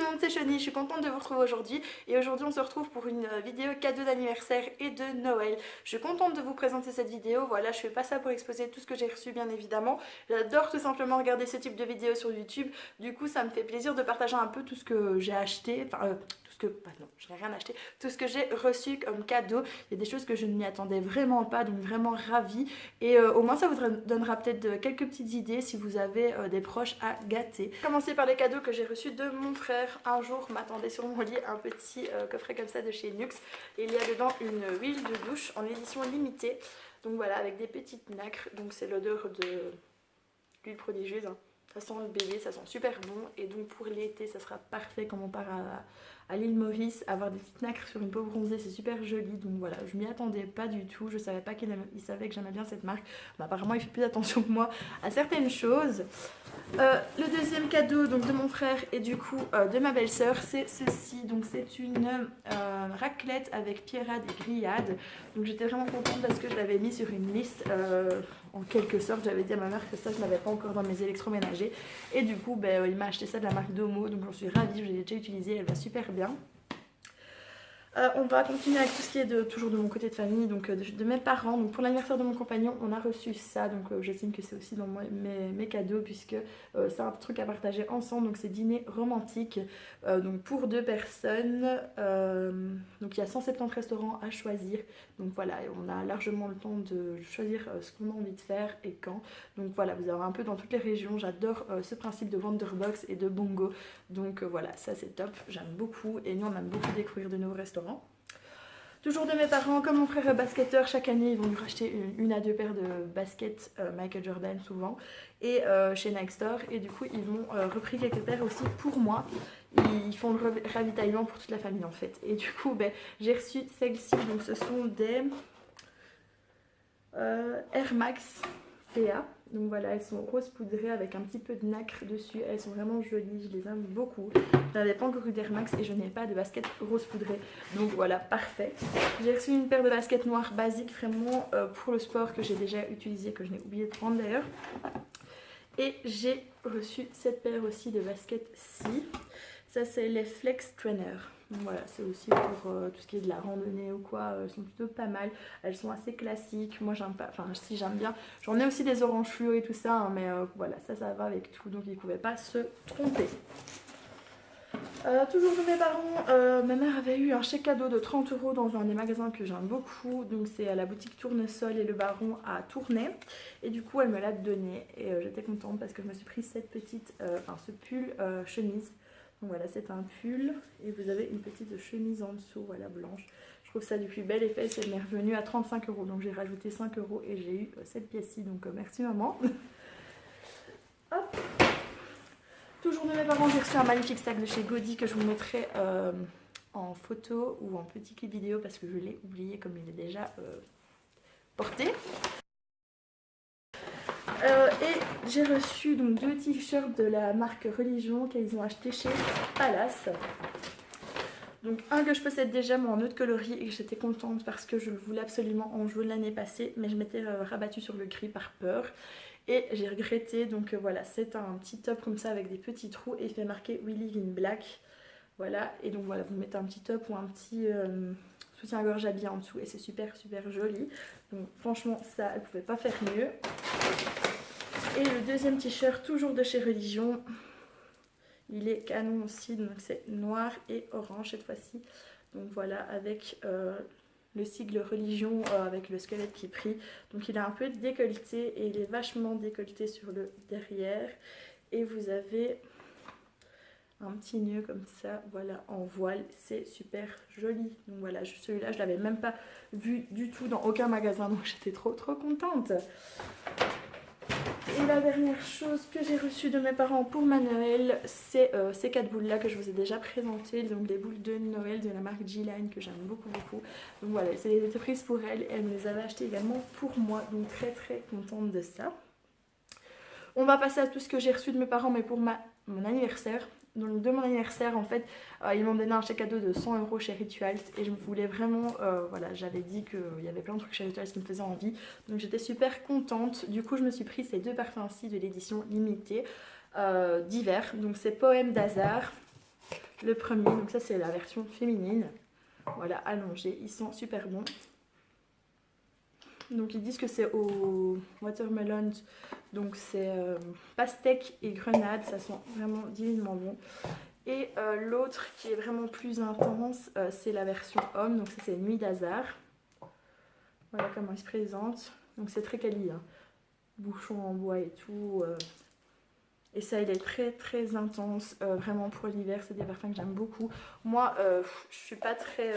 monde, c'est Choni, je suis contente de vous retrouver aujourd'hui et aujourd'hui on se retrouve pour une vidéo cadeau d'anniversaire et de Noël. Je suis contente de vous présenter cette vidéo, voilà, je fais pas ça pour exposer tout ce que j'ai reçu bien évidemment. J'adore tout simplement regarder ce type de vidéos sur YouTube, du coup ça me fait plaisir de partager un peu tout ce que j'ai acheté, non, je n'ai rien acheté, tout ce que j'ai reçu comme cadeau. Il y a des choses que je ne m'y attendais vraiment pas, donc vraiment ravie. Et au moins ça vous donnera peut-être quelques petites idées si vous avez des proches à gâter. Commencer par les cadeaux que j'ai reçus de mon frère. Un jour m'attendait sur mon lit un petit coffret comme ça de chez Nux. Et il y a dedans une huile de douche en édition limitée. Donc voilà, avec des petites nacres. Donc c'est l'odeur de l'huile prodigieuse, hein. Ça sent le bébé, ça sent super bon. Et donc pour l'été, ça sera parfait quand on part à l'île Maurice. Avoir des petites nacres sur une peau bronzée, c'est super joli. Donc voilà, je m'y attendais pas du tout. Je savais pas qu'il savait que j'aimais bien cette marque. Mais apparemment, il fait plus attention que moi à certaines choses. Le deuxième cadeau donc de mon frère et du coup de ma belle-sœur, c'est ceci. Donc c'est une raclette avec pierrade et grillade. Donc j'étais vraiment contente parce que je l'avais mis sur une liste en quelque sorte. J'avais dit à ma mère que ça je n'avais pas encore dans mes électroménagers. Et du coup il m'a acheté ça de la marque Domo. Donc j'en suis ravie, je l'ai déjà utilisée, elle va super bien. On va continuer avec tout ce qui est toujours de mon côté de famille, donc de mes parents. Donc pour l'anniversaire de mon compagnon, on a reçu ça, donc j'estime que c'est aussi dans mes cadeaux puisque c'est un truc à partager ensemble. Donc c'est dîner romantique, donc pour 2 personnes. Donc il y a 170 restaurants à choisir. Donc voilà, on a largement le temps de choisir ce qu'on a envie de faire et quand. Donc voilà, vous avez un peu dans toutes les régions. J'adore ce principe de Wonderbox et de Bongo. Donc voilà, ça c'est top, j'aime beaucoup. Et nous on aime beaucoup découvrir de nouveaux restaurants. Toujours de mes parents, comme mon frère est basketteur, chaque année ils vont lui racheter une à 2 paires de baskets Michael Jordan souvent, et chez Nike Store, et du coup ils m'ont repris quelques paires aussi pour moi. Ils font le ravitaillement pour toute la famille en fait. Et du coup j'ai reçu celles-ci, donc ce sont des Air Max CA. Donc voilà, elles sont rose poudrées avec un petit peu de nacre dessus. Elles sont vraiment jolies, je les aime beaucoup. Je n'avais pas encore eu d'Air Max et je n'ai pas de basket rose poudrée. Donc voilà, parfait. J'ai reçu une paire de baskets noires basiques vraiment pour le sport que j'ai déjà utilisé, que je n'ai oublié de prendre d'ailleurs. Et j'ai reçu cette paire aussi de baskets-ci. Ça c'est les Flex Trainer. Donc voilà, c'est aussi pour tout ce qui est de la randonnée ou quoi, elles sont plutôt pas mal. Elles sont assez classiques, moi j'aime pas, enfin si j'aime bien. J'en ai aussi des oranges fluo et tout ça, hein, mais voilà, ça va avec tout, donc ils ne pouvaient pas se tromper. Toujours de mes parents, ma mère avait eu un chèque cadeau de 30 € dans un des magasins que j'aime beaucoup. Donc c'est à la boutique Tournesol et le Baron à Tournai. Et du coup elle me l'a donné et j'étais contente parce que je me suis pris cette petite, ce pull chemise. Donc voilà, c'est un pull et vous avez une petite chemise en dessous, voilà, blanche. Je trouve ça du plus bel effet, c'est m'est revenu à 35 €. Donc j'ai rajouté 5 € et j'ai eu cette pièce-ci, donc merci maman. Hop. Toujours de mes parents, j'ai reçu un magnifique sac de chez Godi que je vous mettrai en photo ou en petit clip vidéo parce que je l'ai oublié comme il est déjà porté. Et j'ai reçu donc 2 t-shirts de la marque Religion qu'ils ont acheté chez Palace. Donc un que je possède déjà mais en autre coloris et j'étais contente parce que je le voulais absolument en jaune l'année passée, mais je m'étais rabattue sur le gris par peur et j'ai regretté. Donc voilà, c'est un petit top comme ça avec des petits trous et il fait marquer We Live in Black. Voilà, et donc voilà, vous mettez un petit top ou un petit soutien-gorge habillé en dessous et c'est super super joli. Donc franchement ça, elle pouvait pas faire mieux. Et le deuxième t-shirt, toujours de chez Religion, il est canon aussi, donc c'est noir et orange cette fois-ci. Donc voilà, avec le sigle Religion, avec le squelette qui prie. Donc il a un peu décolleté et il est vachement décolleté sur le derrière. Et vous avez un petit nœud comme ça, voilà, en voile, c'est super joli. Donc voilà, celui-là je l'avais même pas vu du tout dans aucun magasin, donc j'étais trop contente. Et la dernière chose que j'ai reçue de mes parents pour ma Noël, c'est ces 4 boules là que je vous ai déjà présentées. Donc les boules de Noël de la marque G-Line que j'aime beaucoup. Donc voilà, c'est des prises pour elle et elle me les avait achetées également pour moi. Donc très contente de ça. On va passer à tout ce que j'ai reçu de mes parents mais pour mon anniversaire. Donc de mon anniversaire en fait ils m'ont donné un chèque cadeau de 100 € chez Rituals et je me voulais vraiment, voilà, j'avais dit qu'il y avait plein de trucs chez Rituals qui me faisaient envie, donc j'étais super contente. Du coup je me suis pris ces 2 parfums-ci de l'édition limitée d'hiver, donc c'est Poème d'Hazard. Le premier, donc ça c'est la version féminine. Voilà, allongé, ils sont super bons. Donc ils disent que c'est au watermelon, donc c'est pastèque et grenade, ça sent vraiment divinement bon. Et l'autre qui est vraiment plus intense, c'est la version homme, donc ça c'est Nuit d'Hasard. Voilà comment il se présente, donc c'est très quali, hein. Bouchon en bois et tout. Et ça il est très très intense, vraiment pour l'hiver, c'est des parfums que j'aime beaucoup. Moi je suis pas très...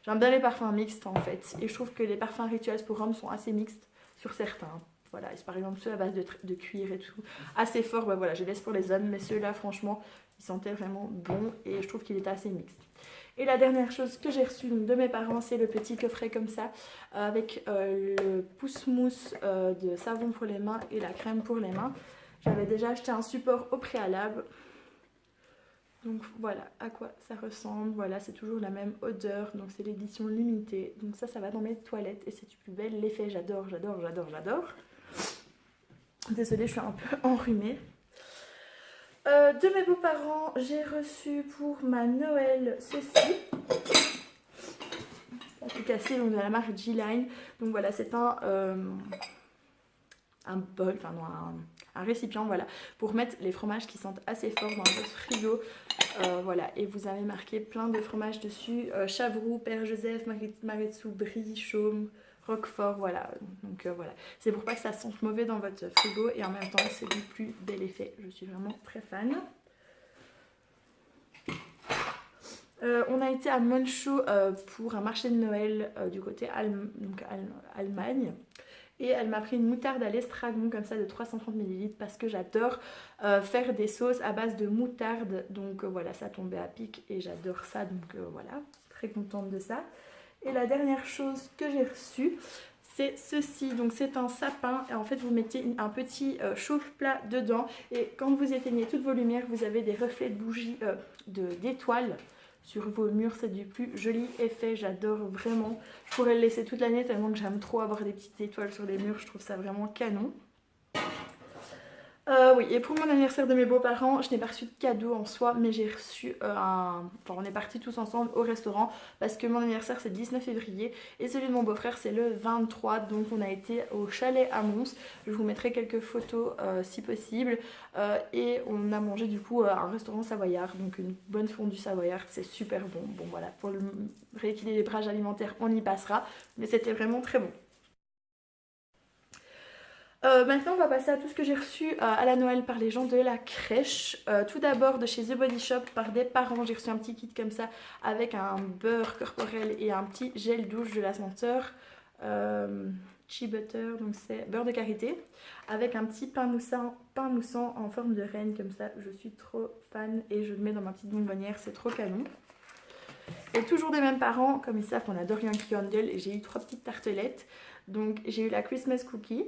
J'aime bien les parfums mixtes en fait, et je trouve que les parfums Rituals pour hommes sont assez mixtes sur certains. Voilà, par exemple ceux à base de cuir et tout, assez fort, bah voilà, je laisse pour les hommes, mais ceux-là franchement, ils sentaient vraiment bon et je trouve qu'il était assez mixte. Et la dernière chose que j'ai reçue de mes parents, c'est le petit coffret comme ça, avec le pousse-mousse de savon pour les mains et la crème pour les mains. J'avais déjà acheté un support au préalable. Donc voilà à quoi ça ressemble. Voilà, c'est toujours la même odeur. Donc c'est l'édition limitée. Donc ça va dans mes toilettes et c'est du plus bel effet. J'adore, j'adore, j'adore, j'adore. Désolée, je suis un peu enrhumée. De mes beaux-parents, j'ai reçu pour ma Noël ceci. C'est cassé, donc de la marque G-Line. Donc voilà, c'est un bol, enfin non, un récipient, voilà, pour mettre les fromages qui sentent assez fort dans votre frigo. Voilà, et vous avez marqué plein de fromages dessus, Chavroux, Père Joseph, Maretsu, Brie, Chaume, Roquefort, voilà. Donc voilà, c'est pour pas que ça sente mauvais dans votre frigo et en même temps c'est du plus bel effet. Je suis vraiment très fan. On a été à Monchaux pour un marché de Noël du côté Allemagne. Et elle m'a pris une moutarde à l'estragon comme ça de 330 ml parce que j'adore faire des sauces à base de moutarde. Donc voilà, ça tombait à pic et j'adore ça. Donc voilà, très contente de ça. Et la dernière chose que j'ai reçue, c'est ceci. Donc c'est un sapin et en fait vous mettez un petit chauffe-plat dedans. Et quand vous éteignez toutes vos lumières, vous avez des reflets de bougies, d'étoiles sur vos murs, c'est du plus joli effet, j'adore vraiment. Je pourrais le laisser toute l'année tellement que j'aime trop avoir des petites étoiles sur les murs, je trouve ça vraiment canon. Oui, et pour mon anniversaire de mes beaux-parents, je n'ai pas reçu de cadeau en soi, mais j'ai reçu Enfin, on est partis tous ensemble au restaurant parce que mon anniversaire c'est le 19 février et celui de mon beau-frère c'est le 23, donc on a été au chalet à Mons. Je vous mettrai quelques photos si possible. Et on a mangé du coup à un restaurant savoyard, donc une bonne fondue savoyarde, c'est super bon. Bon voilà, pour le rééquilibrage alimentaire on y passera, mais c'était vraiment très bon. Maintenant on va passer à tout ce que j'ai reçu à la Noël par les gens de la crèche. Tout d'abord de chez The Body Shop par des parents, j'ai reçu un petit kit comme ça avec un beurre corporel et un petit gel douche de la senteur. Chia butter, donc c'est beurre de karité, avec un petit pain moussant en forme de reine comme ça. Je suis trop fan et je le mets dans ma petite bonbonnière, c'est trop canon. Et toujours des mêmes parents, comme ils savent qu'on adore Yankee Candle, et j'ai eu 3 petites tartelettes. Donc j'ai eu la Christmas Cookie,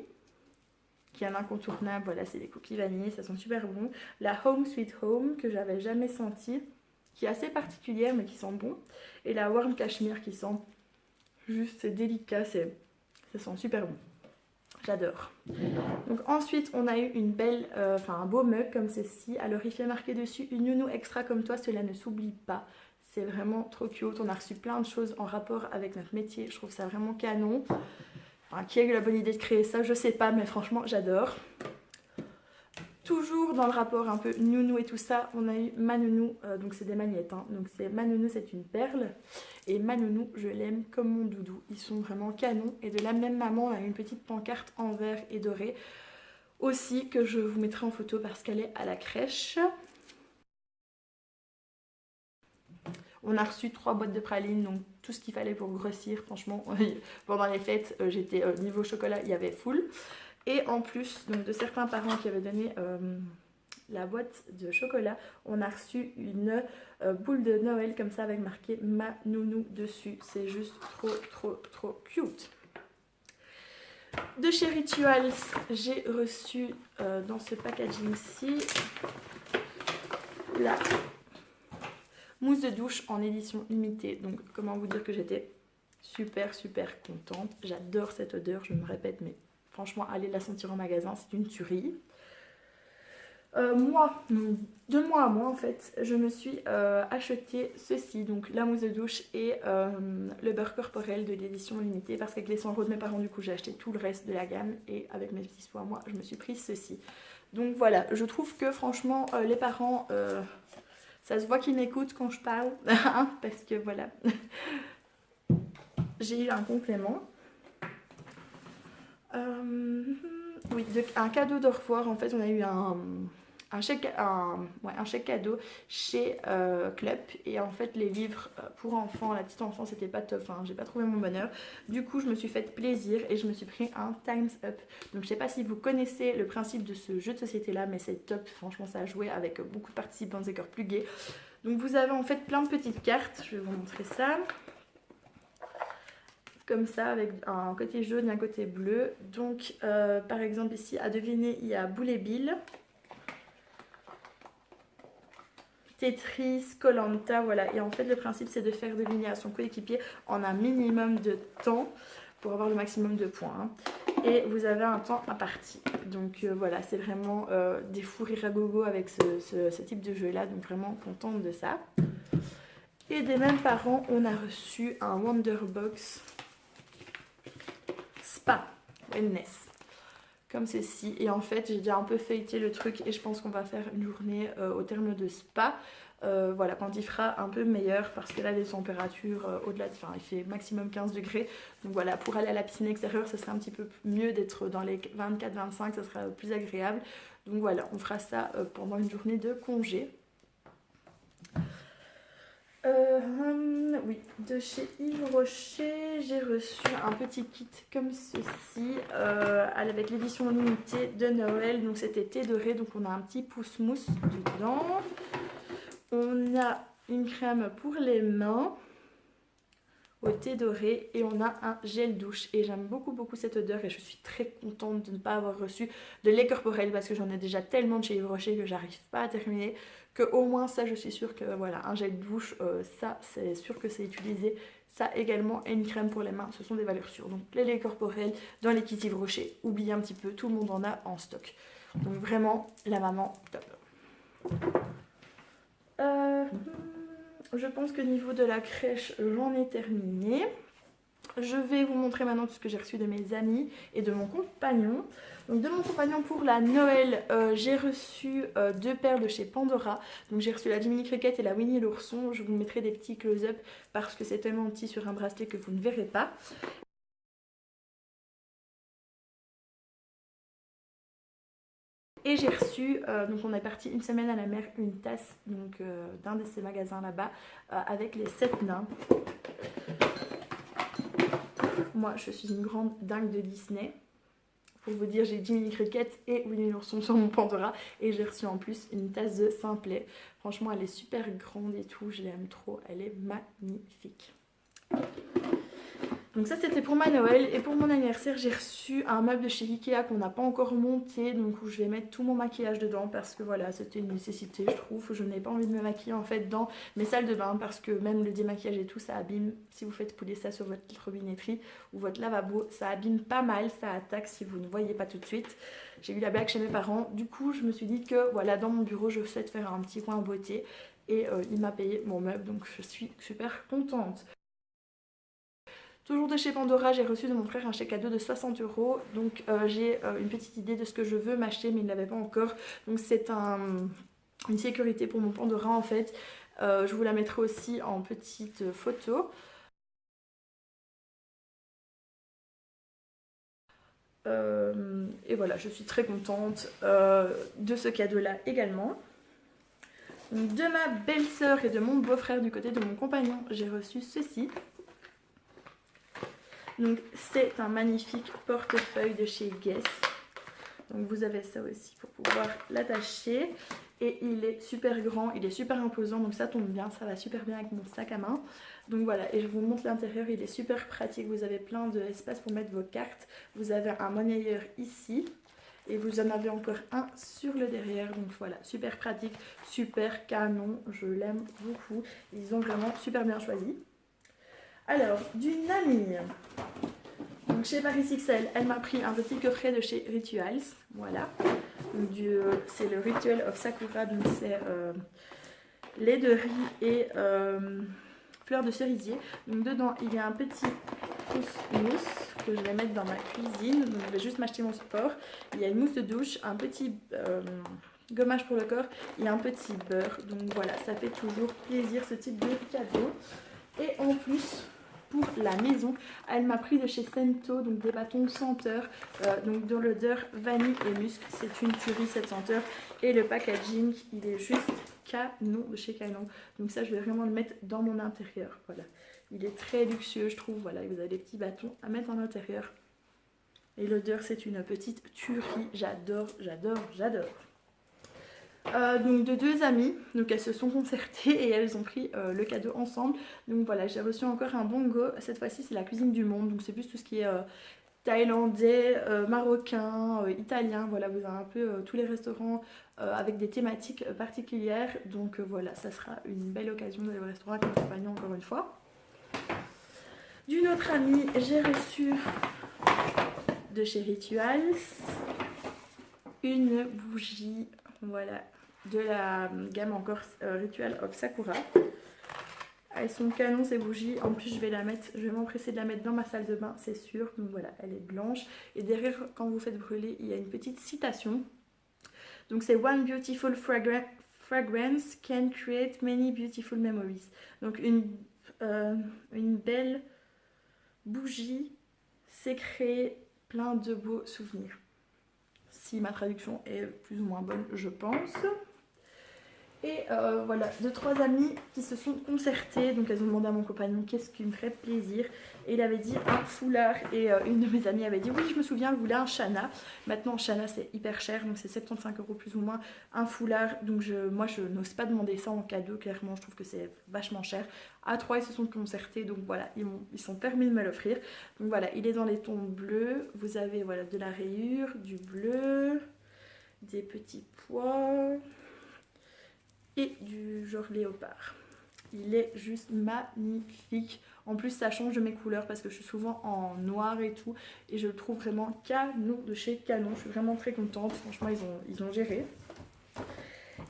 qui est un incontournable, voilà, c'est des cookies vanille, ça sent super bon. La Home Sweet Home, que j'avais jamais sentie, qui est assez particulière mais qui sent bon. Et la Warm Cashmere qui sent juste, c'est délicat, ça sent super bon. J'adore. Donc ensuite on a eu une belle, un beau mug comme ceci. Alors il fait marquer dessus une nounou extra comme toi, cela ne s'oublie pas. C'est vraiment trop cute. On a reçu plein de choses en rapport avec notre métier. Je trouve ça vraiment canon. Enfin, qui a eu la bonne idée de créer ça, je sais pas, mais franchement j'adore. Toujours dans le rapport un peu nounou et tout ça, on a eu ma nounou, donc c'est des magnettes, hein. Donc c'est ma nounou, c'est une perle. Et ma nounou, je l'aime comme mon doudou. Ils sont vraiment canons. Et de la même maman, on a eu une petite pancarte en vert et doré aussi, que je vous mettrai en photo parce qu'elle est à la crèche. On a reçu 3 boîtes de pralines, donc tout ce qu'il fallait pour grossir. Franchement, pendant les fêtes, j'étais niveau chocolat, il y avait full. Et en plus donc, de certains parents qui avaient donné la boîte de chocolat, on a reçu une boule de Noël comme ça avec marqué ma nounou dessus. C'est juste trop cute. De chez Rituals, j'ai reçu dans ce packaging-ci la mousse de douche en édition limitée. Donc comment vous dire que j'étais super contente. J'adore cette odeur, je me répète, mais franchement allez la sentir en magasin, c'est une tuerie. Moi, non, 2 mois à moi en fait, je me suis acheté ceci, donc la mousse de douche et le beurre corporel de l'édition limitée, parce qu'avec les 100 € de mes parents, du coup j'ai acheté tout le reste de la gamme, et avec mes petits sous à moi, je me suis pris ceci. Donc voilà, je trouve que franchement les parents, ça se voit qu'ils m'écoutent quand je parle, parce que voilà, j'ai eu un complément. Oui, un cadeau de revoir, en fait on a eu un chèque cadeau chez Club, et en fait les livres pour enfants, la petite enfant, c'était pas top, hein, j'ai pas trouvé mon bonheur. Du coup je me suis fait plaisir et je me suis pris un Time's Up. Donc je sais pas si vous connaissez le principe de ce jeu de société là, mais c'est top, franchement ça a joué avec beaucoup de participants et cœurs plus gais. Donc vous avez en fait plein de petites cartes, je vais vous montrer ça. Comme ça, avec un côté jaune et un côté bleu. Donc par exemple ici à deviner, il y a Boule et Bill, Tetris, koh voilà. Et en fait le principe c'est de faire deviner à son coéquipier en un minimum de temps pour avoir le maximum de points, hein. Et vous avez un temps imparti. Donc voilà, c'est vraiment des fous rires à gogo avec ce type de jeu là. Donc vraiment contente de ça. Et des mêmes parents, on a reçu un Wonderbox Spa Wellness, comme ceci. Et en fait j'ai déjà un peu feuilleté le truc et je pense qu'on va faire une journée au terme de spa, voilà, quand il fera un peu meilleur, parce que là les températures au-delà de, enfin il fait maximum 15 degrés, donc voilà, pour aller à la piscine extérieure ce serait un petit peu mieux d'être dans les 24-25, ça sera plus agréable. Donc voilà, on fera ça pendant une journée de congé. Oui, de chez Yves Rocher, j'ai reçu un petit kit comme ceci, avec l'édition limitée de Noël. Donc c'était thé doré, donc on a un petit pouce-mousse dedans. On a une crème pour les mains au thé doré et on a un gel douche. Et j'aime beaucoup cette odeur et je suis très contente de ne pas avoir reçu de lait corporel, parce que j'en ai déjà tellement de chez Yves Rocher que j'arrive pas à terminer. Que au moins ça, je suis sûre que voilà, un gel douche, ça c'est sûr que c'est utilisé. Ça également, et une crème pour les mains, ce sont des valeurs sûres. Donc les laits corporels dans les kits Yves Rocher, oubliez un petit peu, tout le monde en a en stock. Donc vraiment, la maman, top. Je pense que niveau de la crèche, j'en ai terminé. Je vais vous montrer maintenant tout ce que j'ai reçu de mes amis et de mon compagnon. Donc de mon compagnon pour la Noël, j'ai reçu 2 paires de chez Pandora. Donc j'ai reçu la Jiminy Cricket et la Winnie l'ourson. Je vous mettrai des petits close-up parce que c'est tellement petit sur un bracelet que vous ne verrez pas. Et j'ai reçu, donc on est parti une semaine à la mer, une tasse d'un de ces magasins là-bas avec les 7 nains. Moi je suis une grande dingue de Disney. Pour vous dire, j'ai Jiminy Cricket et Winnie l'ourson sur mon Pandora. Et j'ai reçu en plus une tasse de Simplet. Franchement elle est super grande et tout, je l'aime trop, elle est magnifique. Donc ça c'était pour ma Noël. Et pour mon anniversaire j'ai reçu un meuble de chez Ikea qu'on n'a pas encore monté, donc où je vais mettre tout mon maquillage dedans, parce que voilà, c'était une nécessité je trouve. Je n'ai pas envie de me maquiller en fait dans mes salles de bain, parce que même le démaquillage et tout ça abîme. Si vous faites couler ça sur votre robinetterie ou votre lavabo, ça abîme pas mal, ça attaque si vous ne voyez pas tout de suite. J'ai eu la blague chez mes parents, du coup je me suis dit que voilà, dans mon bureau je souhaite faire un petit coin beauté. Et il m'a payé mon meuble, donc je suis super contente. Toujours de chez Pandora, j'ai reçu de mon frère un chèque cadeau de 60 €. Donc j'ai une petite idée de ce que je veux m'acheter, mais il ne l'avait pas encore. Donc c'est une sécurité pour mon Pandora en fait. Je vous la mettrai aussi en petite photo. Et voilà, je suis très contente de ce cadeau-là également. Donc, de ma belle-sœur et de mon beau-frère du côté de mon compagnon, j'ai reçu ceci. Donc c'est un magnifique portefeuille de chez Guess. Donc vous avez ça aussi pour pouvoir l'attacher. Et il est super grand, il est super imposant, donc ça tombe bien, ça va super bien avec mon sac à main. Donc voilà, et je vous montre l'intérieur, il est super pratique. Vous avez plein d'espace pour mettre vos cartes. Vous avez un monnayeur ici. Et vous en avez encore un sur le derrière. Donc voilà, super pratique, super canon. Je l'aime beaucoup. Ils ont vraiment super bien choisi. Alors, d'une amie, donc chez Paris XL, elle m'a pris un petit coffret de chez Rituals, voilà. C'est le Ritual of Sakura, donc c'est lait de riz et fleurs de cerisier. Donc dedans il y a un petit mousse que je vais mettre dans ma cuisine. Donc je vais juste m'acheter mon support. Il y a une mousse de douche, un petit gommage pour le corps et un petit beurre. Donc voilà, ça fait toujours plaisir ce type de cadeau. Et en plus, pour la maison, elle m'a pris de chez Sento, donc des bâtons senteurs, donc dans l'odeur vanille et musc. C'est une tuerie cette senteur. Et le packaging, il est juste canon de chez Canon. Donc ça, je vais vraiment le mettre dans mon intérieur. Voilà, il est très luxueux, je trouve. Voilà, vous avez des petits bâtons à mettre en intérieur. Et l'odeur, c'est une petite tuerie. J'adore, j'adore, j'adore. Donc de deux amies, donc elles se sont concertées et elles ont pris le cadeau ensemble. Donc voilà, j'ai reçu encore un bongo. Cette fois-ci c'est la cuisine du monde, donc c'est plus tout ce qui est thaïlandais, marocain, italien. Voilà, vous avez un peu tous les restaurants avec des thématiques particulières. Donc voilà, ça sera une belle occasion d'aller au restaurant avec mon compagnon encore une fois. D'une autre amie, j'ai reçu de chez Rituals une bougie, voilà, de la gamme encore Ritual of Sakura. Elles sont canon ces bougies. En plus je vais m'empresser de la mettre dans ma salle de bain, c'est sûr. Donc voilà, elle est blanche. Et derrière, quand vous faites brûler, il y a une petite citation. Donc c'est One beautiful fragrance can create many beautiful memories. Donc une belle bougie sait créer plein de beaux souvenirs. Si ma traduction est plus ou moins bonne, je pense. Et voilà, 2-3 amies qui se sont concertées. Donc elles ont demandé à mon compagnon qu'est-ce qui me ferait plaisir. Et il avait dit un foulard. Et une de mes amies avait dit oui, je me souviens, elle voulait un Shana. Maintenant Shana c'est hyper cher, donc c'est 75 € plus ou moins un foulard. Donc moi je n'ose pas demander ça en cadeau, clairement je trouve que c'est vachement cher. À 3 ils se sont concertés, donc voilà, ils sont permis de me l'offrir. Donc voilà, il est dans les tons bleus. Vous avez voilà de la rayure, du bleu, des petits pois et du genre léopard. Il est juste magnifique. En plus ça change de mes couleurs parce que je suis souvent en noir et tout. Et je le trouve vraiment canon de chez Canon. Je suis vraiment très contente. Franchement ils ont géré.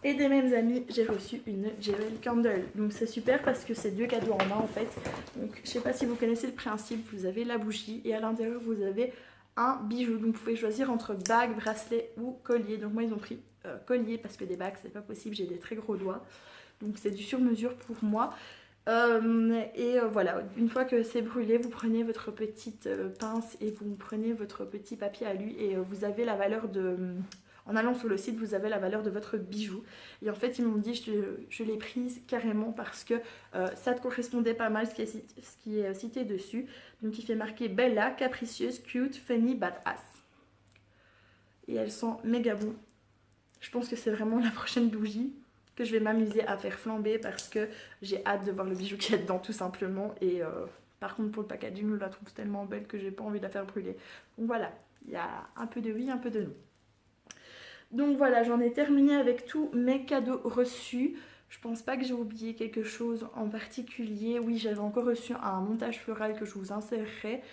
Et des mêmes amis, j'ai reçu une Jewel Candle. Donc c'est super parce que c'est 2 cadeaux en un en fait. Donc je sais pas si vous connaissez le principe. Vous avez la bougie et à l'intérieur vous avez un bijou. Donc vous pouvez choisir entre bague, bracelet ou collier. Donc moi ils ont pris collier parce que des bagues c'est pas possible, j'ai des très gros doigts. Donc c'est du sur mesure pour moi. Voilà, une fois que c'est brûlé, vous prenez votre petite pince et vous prenez votre petit papier à lui et vous avez la valeur de... En allant sur le site, vous avez la valeur de votre bijou. Et en fait, ils m'ont dit, je l'ai prise carrément parce que ça te correspondait pas mal ce qui est cité dessus. Donc il fait marquer Bella, capricieuse, cute, funny, badass. Et elle sent méga bon. Je pense que c'est vraiment la prochaine bougie que je vais m'amuser à faire flamber parce que j'ai hâte de voir le bijou qu'il y a dedans tout simplement. Et par contre pour le packaging, je la trouve tellement belle que j'ai pas envie de la faire brûler. Donc voilà, il y a un peu de oui, un peu de non. Donc voilà, j'en ai terminé avec tous mes cadeaux reçus. Je pense pas que j'ai oublié quelque chose en particulier. Oui, j'avais encore reçu un montage floral que je vous insérerai.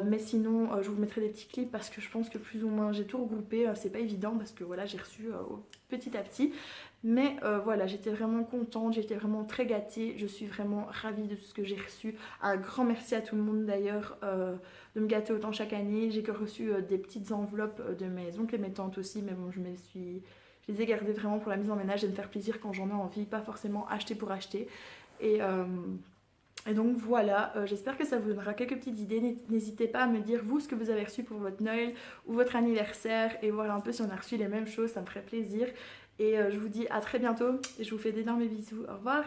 Mais sinon je vous mettrai des petits clips parce que je pense que plus ou moins j'ai tout regroupé. C'est pas évident parce que voilà, j'ai reçu petit à petit. Mais voilà, j'étais vraiment contente, j'étais vraiment très gâtée. Je suis vraiment ravie de tout ce que j'ai reçu. Un grand merci à tout le monde d'ailleurs de me gâter autant chaque année. J'ai que reçu des petites enveloppes de mes oncles et mes tantes aussi. Mais bon, je les ai gardées vraiment pour la mise en ménage et me faire plaisir quand j'en ai envie. Pas forcément acheter pour acheter. Et donc voilà, j'espère que ça vous donnera quelques petites idées. N'hésitez pas à me dire vous ce que vous avez reçu pour votre Noël ou votre anniversaire et voir un peu si on a reçu les mêmes choses, ça me ferait plaisir. Et je vous dis à très bientôt et je vous fais d'énormes bisous, au revoir.